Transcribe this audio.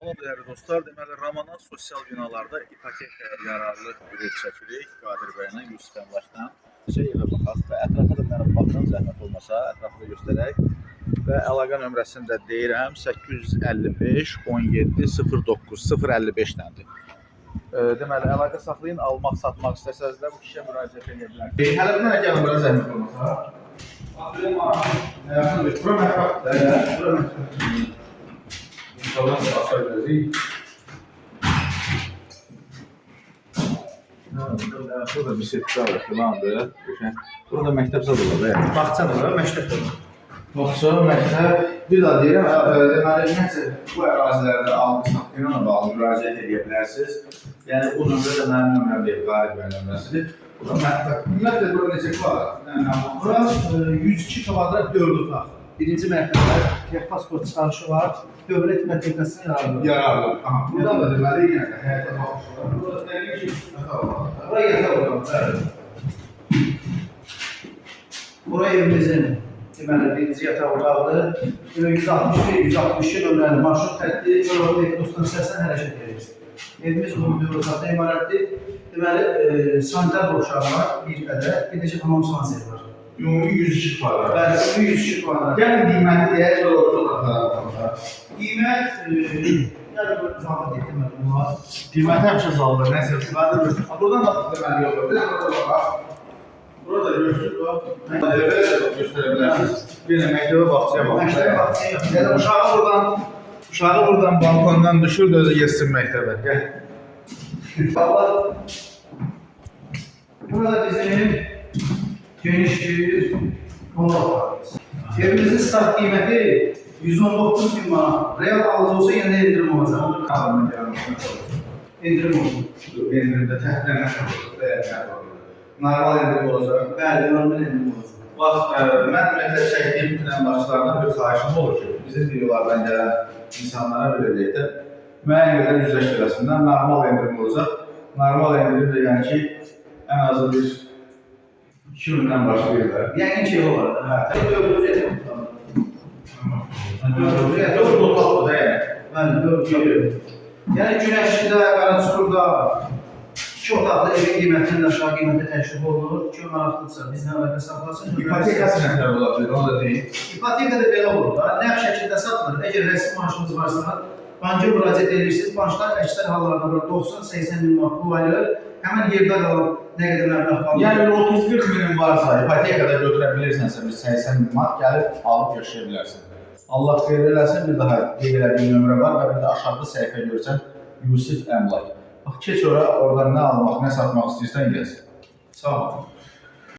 Salam değerli dostlar. Deməli, Ramana sosial binalarda ipotekaya yararlı ürək çəkirik. Qadir bəylə, Yusuf əmlakdan. Evə baxaq və ətrafa da mənə baxın, zəhmət olmasa, ətrafı da göstərək. Və əlaqə nömrəsini də deyirəm, 855 17 09 055 dəndir. Deməli, əlaqə saxlayın, almaq, satmaq istəsəniz də bu kişiyə müraciət edə bilərsiniz. Hələ bir dənə gəlin, bura zəhmət olmasa. Burada bir setlər var, filandır. Burada məktəb zadılar. Bağça da var, məktəb də var. Bağça, məktəb. Bir daha deyirəm, deməli, nəsə bu ərazilərdə alqı-satqıyla bağlı müraciət edə bilərsiniz. Yəni, bu nömrə də mənim nömrəm deyil, Qarib bəy nömrəsidir. Burada məktəb. Ümumiyyətlə, burada necə kvadrat? Bura 102 kvadrat 4 otaq. Birinci mərtəbə texpasport çıxarışı var. Dövlət ipotəkasına Yararlı. Buradan da deməli, yenə də həyata baxmışlar. Burada dəqiq ki, Bura yataq otağı. Bura evimizin deməli, birinci yataq otağıdır. 161-162 nömrəli marşrut xətti Yolun Ekostan səsən hərəkət edir. Evimiz uzun bir otaqda imarətdir. Deməli, sanitar boşağı var, bir qədər, bir də hamam sanseri var. ümumi 102 kvadrat. Bəli, 102 kvadrat. Gəlin qiyməti deyək, sonra otaqlara. Qiymət, yəni bu zalda deyil, bunlar. Qiyməti həmişə zalda, nəsə ifadə buradan da deməli yox. Bir də burada bax. Burada görürsünüz, bax. Belə də göstərə bilərsiniz. Bir də məktəbə bağçaya bax. Məktəbə bağçaya yox. Yəni uşağı buradan balkondan düşür, özü yesin məktəbə. Gəl. Valla, burada bizim geniş bir qonaq otağımız. Evimizin start qiyməti 119.000 manat. Real alıcı olsa yenə də endirim olacaq. Endirim olsun. Endirimdə təhlilənmə olur. Normal endirim olacaq. Bəli, normal endirim olacaq. Bax, mən ümumiyyətlə çəkdiyim bütün əmlakçılardan bir xahişim olur ki, bizim videolardan gələn insanlara biləcək də müəyyən qədər yüzləş verəsindən normal endirim olacaq. Normal endirim də yəni ki, ən azı bir 2000-dən başlayırlar. Yəqin ki, o var. Dördüncü yataq otağı. Dördüncü yataq Dörd otaqlı da yəni. Bəli, dördüncü. Yəni Günəşlidə, Qaraçuqurda 2 otaqlı evin qiymətinin aşağı qiyməti təşkil olunur. Ki, maraqlıdırsa, bizdən əlaqə saxlasın. İpotekası nə qədər ola bilər, onu da deyim. İpoteka da belə olur da, nəğd şəkildə satılır. Əgər rəsmi maaşınız varsa, banka müraciət edirsiniz. Banklar əksər hallarda 90-80 min manat pul ayırır. Həmən yerdə qalan nə qədər məbləğ qalır. Yəni 30-40 minin varsa, ipotekada götürə bilirsənsə, bir 80 min manat gəlib alıb yaşaya bilərsən. Allah xeyir eləsin, bir daha qeyd elədiyim nömrə var və bir də aşağıda səhifə görsən, Yusuf Əmlak. Bax, keç ora, oradan nə almaq, nə satmaq istəyirsən gəlsin. Sağ olun.